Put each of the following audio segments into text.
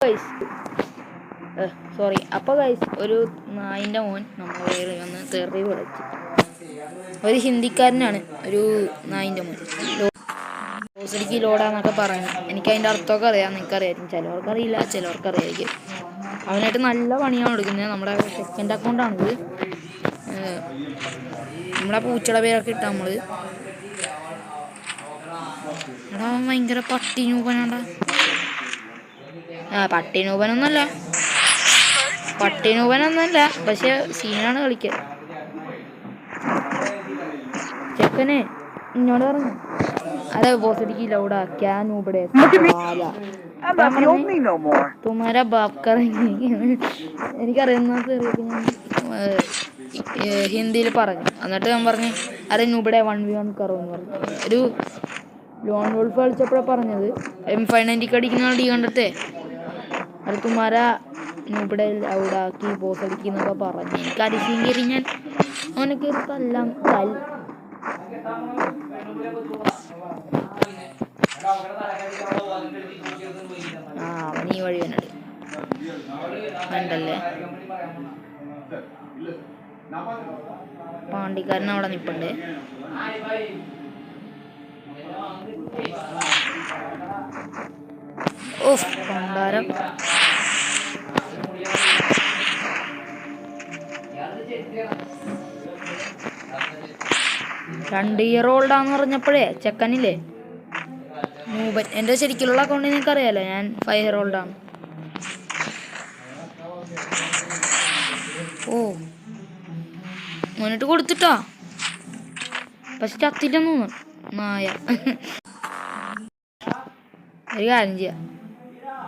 Guys sorry. അപ്പോൾ guys ഒരു നായിൻ്റെ മോൻ നമ്മളെ വന്ന് തെറി വിളിച്ചു. ഒരു ഹിന്ദിക്കാരനാണ്, ഒരു നായിൻ്റെ മോൻ. ഹോസ്റ്റലിക്ക് ലോഡാന്നൊക്കെ പറഞ്ഞു. എനിക്ക് അതിൻ്റെ അർത്ഥമൊക്കെ അറിയാം, നിനക്കറിയായിരിക്കും. ചിലവർക്കറിയില്ല, ചിലവർക്കറിയായിരിക്കും. അവനായിട്ട് നല്ല പണിയാണ് കൊടുക്കുന്നത്. നമ്മുടെ സെക്കൻഡ് അക്കൗണ്ടാണിത്. നമ്മളെ പൂച്ചയുടെ പേരൊക്കെ ഇട്ടാ നമ്മൾ. എടാ അവൻ ഭയങ്കര പട്ടി നൂപനാണ്ടാ. പട്ടി നൂപനൊന്നല്ല, പക്ഷെ സീനാണ് കളിക്കാൻ. ചെക്കനെ ഇന്നോട് പറഞ്ഞു അതെ ബോസടിക്ക് ലൗഡാ ക്യാ നൂബടെ തുമാരാ ബാപ്പ് കറങ്ങി. എനിക്കറിയുന്ന ഹിന്ദിയിൽ പറഞ്ഞു. എന്നിട്ട് ഞാൻ പറഞ്ഞു അരെ നൂബടെ 1v1 കറോ എന്ന് പറഞ്ഞു. ഒരു ലോൺ വോൾഫ് കളിച്ചപ്പോഴാണ് പറഞ്ഞത്. M590 അടിക്കുന്ന അടി കണ്ടിട്ടേ അത് തുമാരാ നൂബടെ ലൗഡാക്കി ബോസടിക്ക് എന്നൊക്കെ പറഞ്ഞു. എനിക്ക് അതിശയം കയറി. ഞാൻ അവനെ കയറി തല്ലാം അവൻ ഈ വഴി വന്നത് കണ്ടല്ലേ. പാണ്ടിക്കാരൻ അവിടെ നിൽപ്പുണ്ട്. ഓഫ് പണ്ടാരം. 2 year old ആന്ന് പറഞ്ഞപ്പോഴേ ചെക്കനില്ലേ നൂബൻ. എൻ്റെ ശരിക്കുള്ള അക്കൗണ്ട് നിനക്കറിയാലോ, ഞാൻ 5 year old ആണ്. ഓ മോനിട്ട് കൊടുത്തിട്ടാ, പക്ഷെ ചത്തില്ലെന്ന് തോന്നുന്നു നായ. ഒരു കാര്യം ചെയ്യാം,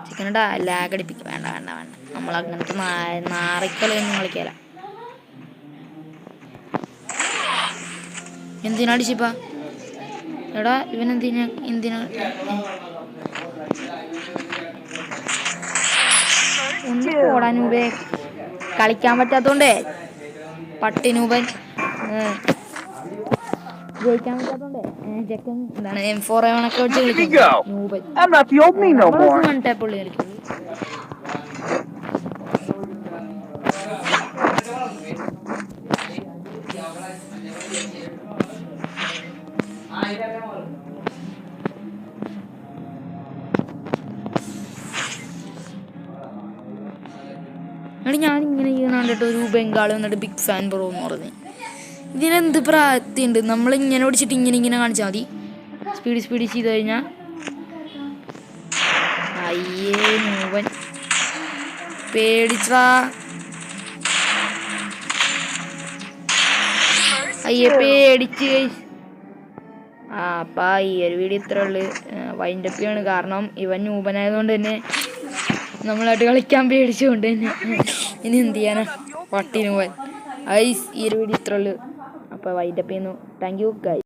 ചിക്കനിട്ട് ലാഗ് അടിപ്പിക്കുക. വേണ്ട വേണ്ട വേണ്ട, നമ്മളങ്ങനത്തെ നാറിക്കളിയൊന്നും കളിക്കാല. എന്തിനാ അടിച്ചിപ്പാ? എടാ ഇവൻ എന്തിനാ ഒന്ന് പോടാൻ നൂബേ. കളിക്കാൻ പറ്റാത്തോണ്ടേ പട്ടിനൂപൻ ജയിക്കാൻ പറ്റാത്തോണ്ടേ ചെക്കൻ എന്താണ് M4 ഒക്കെ വെച്ച് കളിക്കും. നൂബൻ പുള്ളി കളിക്കുന്നത്. എടി ഞാനിങ്ങനെ ചെയ്യുന്ന കണ്ടിട്ട് ഒരു ബംഗാളി വന്നിട്ട് ബിഗ് ഫാൻ ബ്രോ എന്ന് പറഞ്ഞ്. ഇതിനെന്ത് പ്രായത്തിണ്ട്? നമ്മളിങ്ങനെ ഓടിച്ചിട്ട് ഇങ്ങനെ കാണിച്ചാൽ മതി. സ്പീഡ് ചെയ്ത് കഴിഞ്ഞാൽ അയ്യേ മൂവൻ പേടിച്ചാ. അയ്യേ പേടിച്ച്. അപ്പം ഈ ഒരു വീഡിയോ ഇത്ര ഉള്ളു. വൈൻഡപ്പ് ചെയ്യാണ്. കാരണം ഇവൻ നൂപനായതുകൊണ്ട് തന്നെ നമ്മളായിട്ട് കളിക്കാൻ പേടിച്ചുകൊണ്ട് തന്നെ ഇനി എന്ത് ചെയ്യാനാ പട്ടി നൂപൻ. ഈ ഒരു വീഡിയോ ഇത്ര ഉള്ളു. അപ്പോൾ വൈൻഡപ്പ് ചെയ്യുന്നു. Thank you guys.